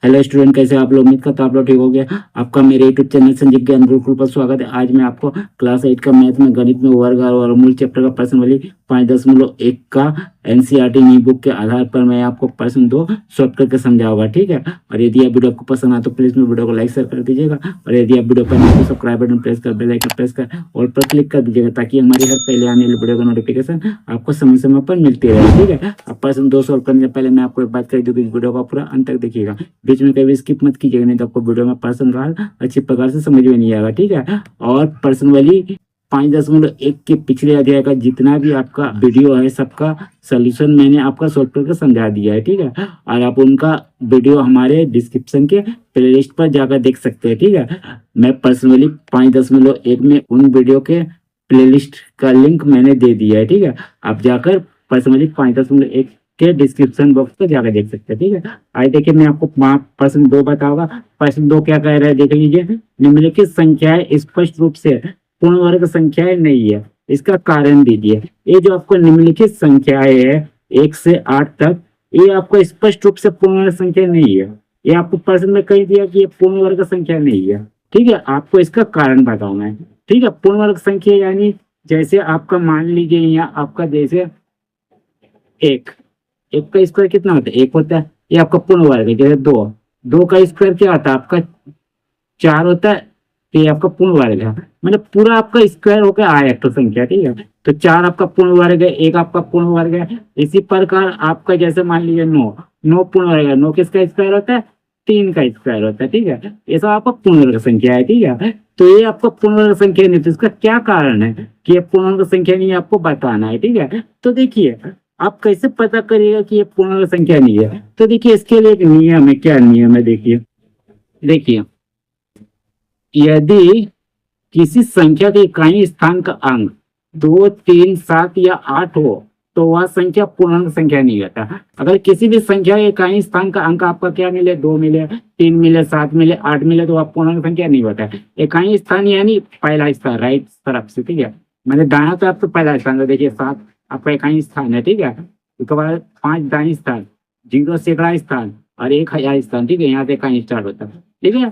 Hello student, कैसे आप लोग? उम्मीद करता हूं आप लोग ठीक हो गया। आपका मेरे यूट्यूब चैनल संजीव ज्ञान गुरुकुल पर स्वागत है। आज मैं आपको क्लास 8 का मैथ में गणित में वर्ग और वर्गमूल चैप्टर का प्रश्न वाली 5.1 का एनसीईआरटी न्यू बुक के आधार पर मैं आपको प्रश्न 2 सॉल्व करके समझाऊंगा, ठीक है। और यदि आप वीडियो को पसंद आए तो प्लीज मेरे वीडियो को लाइक शेयर कर दीजिएगा। और यदि आप वीडियो पर नए तो सब्सक्राइब बटन प्रेस कर बेल आइकन प्रेस कर और पर क्लिक कर दीजिएगा, ताकि हमारी हर पहले आने वाली वीडियो का नोटिफिकेशन आपको समय समय पर मिलती रहे, ठीक है। अब प्रश्न 2 सॉल्व करने से पहले मैं आपको एक बात कर दूं कि वीडियो को पूरा अंत तक देखिएगा, बीच में कभी स्किप मत कीजिएगा, नहीं तो आपको वीडियो में प्रश्न का अच्छी प्रकार से समझ में नहीं आएगा, ठीक है। और प्रश्न वाली 5.1 के पिछले अध्याय का जितना भी आपका वीडियो है सबका सोल्यूशन मैंने आपका सॉल्व करके समझा दिया है, ठीक है। और आप उनका वीडियो हमारे डिस्क्रिप्शन के प्लेलिस्ट पर जाकर देख सकते हैं, ठीक है। मैं पर्सनली 5.1 में उन वीडियो के प्लेलिस्ट का लिंक मैंने दे दिया है, ठीक है। आप जाकर पर्सनली 5.1 के डिस्क्रिप्शन बॉक्स पर जाकर देख सकते हैं, ठीक है। आइए देखिए, मैं आपको प्रश्न 2 बताऊंगा। प्रश्न 2 क्या कह रहा है, देख लीजिए। निम्नलिखित संख्याएं स्पष्ट रूप से पूर्ण वर्ग संख्याएं नहीं है, इसका कारण दीजिए। ये जो आपको निम्नलिखित संख्याएं है 1 से 8 तक, ये आपको स्पष्ट रूप से पूर्ण वर्ग संख्या नहीं है। ये आपको प्रश्न में कह दिया कि ये पूर्ण वर्ग संख्या नहीं है, ठीक है। आपको इसका कारण बताऊंगा, ठीक है। पूर्ण वर्ग संख्या यानी जैसे आपका मान लीजिए यहाँ आपका जैसे एक का स्क्वायर कितना होता है? 1 होता है। ये आपका पूर्ण वर्ग है। जैसे 2 का स्क्वायर क्या होता है? आपका 4 होता है। तो ये आपका पूर्ण वर्ग है, मतलब पूरा आपका स्क्वायर होकर आया एक तो संख्या, ठीक है। तो 4 आपका पूर्ण वर्ग है, 1 आपका पूर्ण वर्ग है। इसी प्रकार आपका जैसे मान लीजिए 9 पूर्ण वर्ग है। 9 किसका स्क्वायर होता है? 3 का स्क्वायर होता है, ठीक है। ये सब आपका पूर्ण वर्ग संख्या है, ठीक है। तो ये आपका पूर्ण वर्ग संख्या नहीं, तो इसका क्या कारण है कि ये पूर्ण वर्ग संख्या नहीं, आपको बताना है, ठीक है। तो देखिए, आप कैसे पता करिएगा कि ये पूर्ण वर्ग संख्या नहीं है? तो देखिए, इसके लिए एक नियम है। क्या नियम है? देखिए, यदि किसी संख्या के इकाई स्थान का अंक 2, 3, 7 या 8 हो तो वह संख्या पूर्णांक संख्या नहीं होता। अगर किसी भी संख्या के इकाई स्थान का अंक आपका क्या मिले, 2 मिले, 3 मिले, 7 मिले, 8 मिले, तो वह पूर्णांक संख्या नहीं होता। इकाई स्थान यानी पहला स्थान राइट तरफ से, ठीक है। मैंने दाया तरफ से पहला स्थान, देखिए 7 आपका इकाई स्थान है, ठीक है। उसके बाद 5 दाई स्थान, 0 सैकड़ा स्थान और 1 हजार स्थान, ठीक है। यहाँ से इकाई स्टार्ट होता है, ठीक है।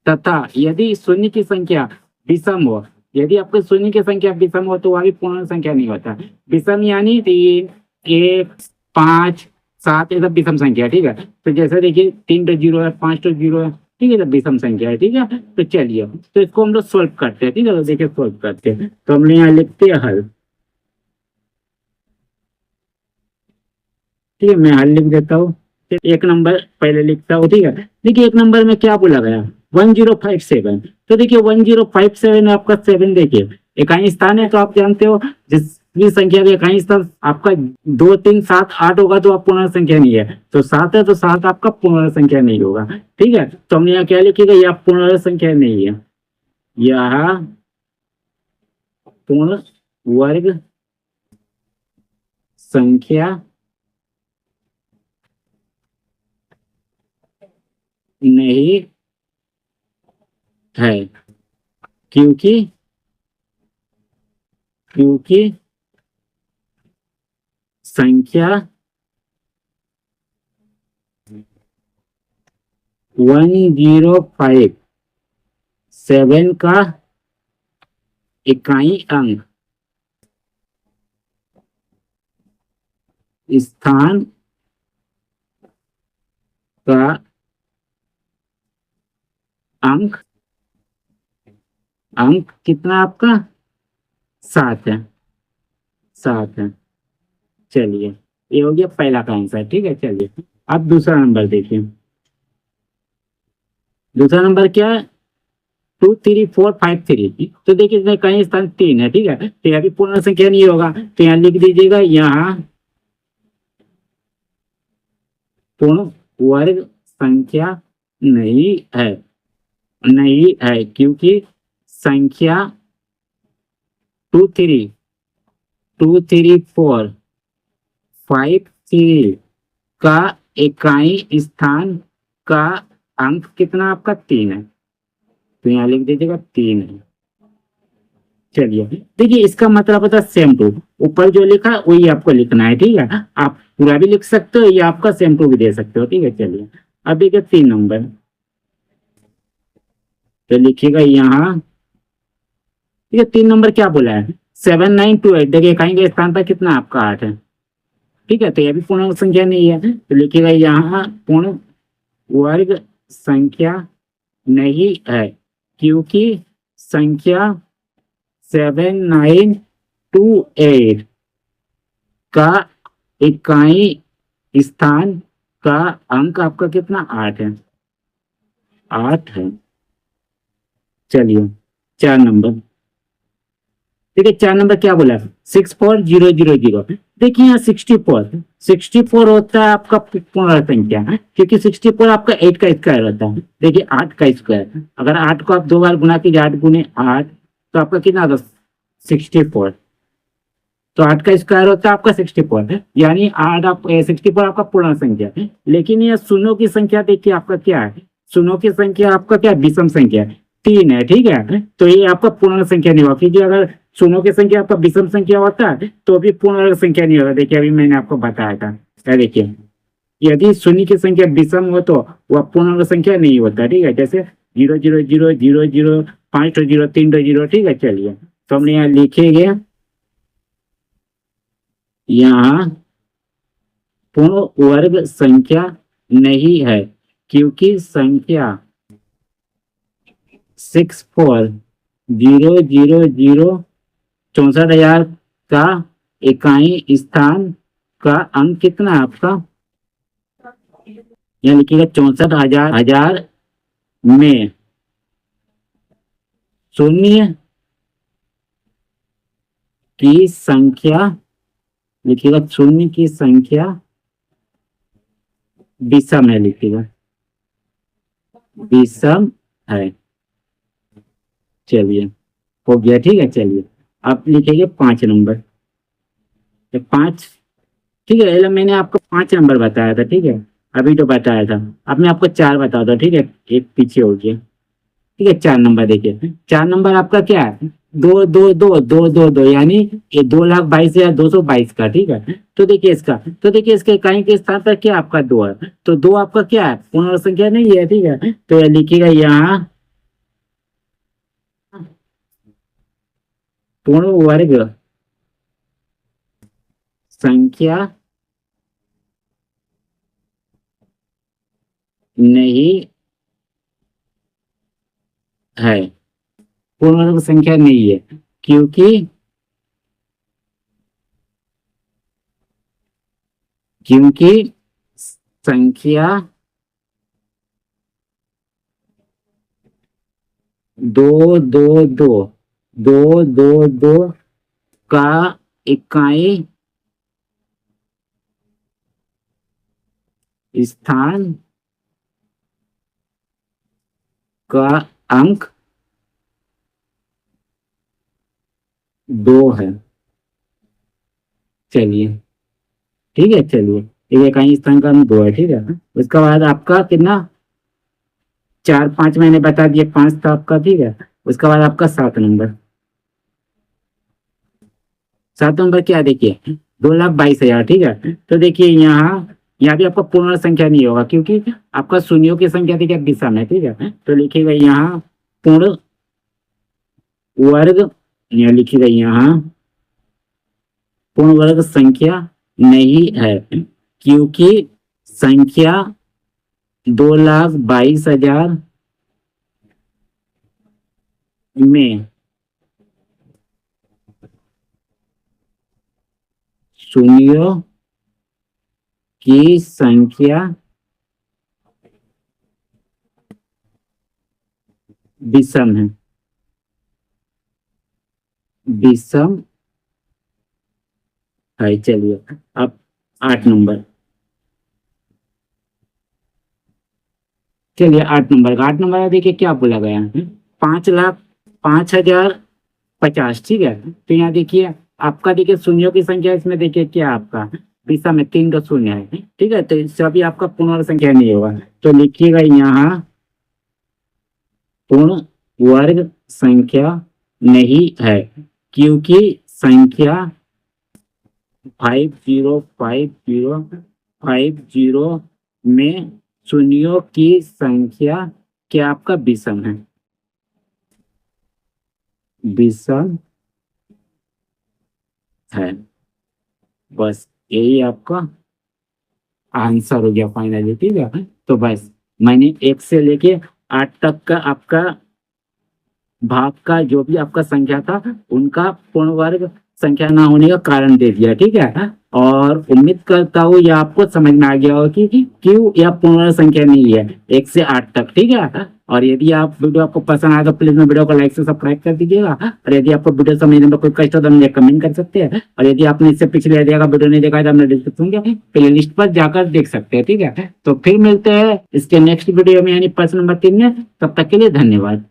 तथा यदि शून्य की संख्या विषम हो, यदि आपके शून्य की संख्या विषम हो तो वह भी पूर्ण संख्या नहीं होता। विषम यानी 3, 1, 5, 7 ये सब विषम संख्या, ठीक है। तो जैसे देखिए 3 तो 0 है, 5 तो 0 है, ठीक है। तो विषम संख्या है, ठीक है। तो चलिए, तो इसको हम लोग सोल्व करते हैं, ठीक है। तो देखिए सोल्व करते हैं, तो हम लोग यहाँ लिखते हैं हल, ठीक है। मैं हल लिख देता हूँ। 1 नंबर पहले लिखता हूँ, ठीक है। देखिए 1 नंबर में क्या बोला गया? 1057। तो देखिए 1057 आपका 7, देखिए इकाई स्थान है, तो आप जानते हो जिस भी संख्या का इकाई स्थान आपका 2, 3, 7, 8 होगा तो आप पूर्ण संख्या नहीं है। तो 7 है तो 7 आपका पूर्ण संख्या नहीं होगा, ठीक है। तो हमने यहाँ क्या लिखेगा? यह पूर्ण संख्या नहीं है, यह पूर्ण वर्ग संख्या नहीं है, क्योंकि संख्या 1057 का इकाई अंक स्थान का अंक कितना आपका? 7 है, 7 है। चलिए, ये हो गया पहला का आंसर, ठीक है। चलिए अब दूसरा नंबर देखिए। दूसरा नंबर क्या है? 2, 3, 4, 5, 3। तो देखिए इसमें कहीं स्थान 3 है, ठीक है। तो यहाँ भी पूर्ण संख्या नहीं होगा, तो यहाँ लिख दीजिएगा यहाँ पूर्ण वर्ग संख्या नहीं है, क्योंकि संख्या 2, 3, 4, 5, 3 का इकाई स्थान का अंक कितना आपका? 3 है। तो यहाँ लिख दीजिएगा 3 है। चलिए देखिए, इसका मतलब होता है सेम टू, ऊपर जो लिखा है वही आपको लिखना है, ठीक है। आप पूरा भी लिख सकते हो या आपका सेम टू भी दे सकते हो, ठीक है। चलिए अब देखिए 3 नंबर, तो लिखिएगा यहाँ, ये 3 नंबर क्या बोला है, 7928। देखिए कहीं के स्थान पर कितना आपका 8 है, ठीक है, तो ये भी पूर्ण संख्या नहीं है, तो लिखिएगा यहाँ पूर्ण वर्ग संख्या नहीं है, क्योंकि संख्या 7928 का इकाई स्थान का अंक आपका कितना 8 है, 8 है। चलिए 4 नंबर, देखिए 4 नंबर क्या बोला, 64000। देखिए यहाँ 64 होता है आपका पूर्ण संख्या, क्योंकि 64 आपका 8 का स्क्वायर होता है। देखिए 8 का स्क्वायर, अगर 8 को आप 2 बार गुना कीजिए, 8 गुने 8, तो आपका कितना आता, 64। तो 8 का स्क्वायर होता है आपका 64, यानी 8 आप 64 आपका पूर्ण संख्या है। लेकिन ये शून्यों की संख्या देखिए आपका क्या है, शून्यों की संख्या आपका क्या है, विषम संख्या 3 है, ठीक है, तो ये आपका पूर्ण संख्या नहीं होगा, क्योंकि अगर शून्यों की संख्या आपका विषम संख्या होता है तो भी पूर्ण संख्या नहीं होगा। देखिए अभी मैंने आपको बताया था, देखिए यदि शून्य की संख्या विषम हो तो वह पूर्ण संख्या नहीं होता, ठीक है, जैसे 0 0 0 0 0 5 0 3 0, ठीक है। चलिए तो हमने यहाँ लिखेंगे, यहाँ पूर्ण वर्ग संख्या नहीं है, क्योंकि संख्या 6400 64,000 का इकाई स्थान का अंक कितना है आपका, यहाँ लिखिएगा 64,000 में शून्य की संख्या, लिखिएगा शून्य की संख्या विषम है, लिखिएगा विषम है। चलिए हो गया, ठीक है। चलिए आप लिखेंगे 5 नंबर, तो 5, ठीक है, ये मैंने आपको 5 नंबर बताया था, ठीक है, अभी तो बताया था, अब मैं आपको 4 बता दूं, ठीक है, एक पीछे हो गया, ठीक है। 4 नंबर देखिए, 4 नंबर आपका क्या है, 2 2 2 2 2 2, यानी ये 2,22,222 का, ठीक है। तो देखिए इसका, तो देखिए इसके इकाई के स्थान पर क्या आपका 2 है, तो 2 आपका क्या है, पूर्ण संख्या नहीं है, ठीक है, तो ये लिखिएगा यहाँ पूर्ण वर्ग संख्या नहीं है, पूर्ण वर्ग संख्या नहीं है, क्योंकि क्योंकि संख्या 2 2 2 का इकाई स्थान का अंक 2 है। चलिए ठीक है, चलिए ये इकाई स्थान का अंक 2 है, ठीक है। उसके बाद आपका कितना, 4 5 मैंने बता दिए, 5 था आपका, ठीक है। उसके बाद आपका 7 नंबर, 7 नंबर क्या, देखिए 2,22,000, ठीक है। तो देखिए यहाँ भी आपका पूर्ण संख्या नहीं होगा, क्योंकि आपका शून्यों की संख्या देखिए विषम है, ठीक है। तो लिखिएगा यहाँ पूर्ण वर्ग, यहाँ लिखिएगा यहाँ पूर्ण वर्ग संख्या नहीं है, क्योंकि संख्या 2,22,000 में शून्यों की संख्या विषम है, विषम है। चलिए अब 8 नंबर, चलिए 8 नंबर का, 8 नंबर देखिए क्या बोला गया है, 5,05,050, ठीक है। तो यहाँ देखिए आपका, देखिए शून्यों की संख्या इसमें देखिए क्या आपका विषम में 3 तो शून्य है, ठीक है, तो सभी आपका पूर्ण संख्या नहीं होगा। तो लिखिएगा यहाँ पूर्ण वर्ग संख्या नहीं है, क्योंकि संख्या 505050 में शून्यों की संख्या क्या आपका विषम है? विषम है। बस यही आपका आंसर हो गया फाइनली। ठीक है, तो बस मैंने 1 से लेके 8 तक का आपका भाग का जो भी आपका संख्या था उनका पूर्ण वर्ग संख्या ना होने का कारण दे दिया। ठीक है, और उम्मीद करता हूँ ये आपको समझ में आ गया हो कि क्यों यह पूर्ण वर्ग संख्या नहीं है 1 से 8 तक। ठीक है, और यदि आप वीडियो आपको पसंद आया तो प्लीज मेरे वीडियो को लाइक से सब्सक्राइब कर दीजिएगा, और यदि आपको वीडियो समझने में कोई कष्ट हो तो मुझे कमेंट कर सकते हैं, और यदि आपने इससे पिछले यदि अगर वीडियो नहीं देखा है तो हमने डिस्क्रिप्शन के प्ले लिस्ट पर जाकर देख सकते हैं। ठीक है, तो फिर मिलते हैं इसके नेक्स्ट वीडियो में यानी प्रश्न नंबर 3 में। तब तक के लिए धन्यवाद।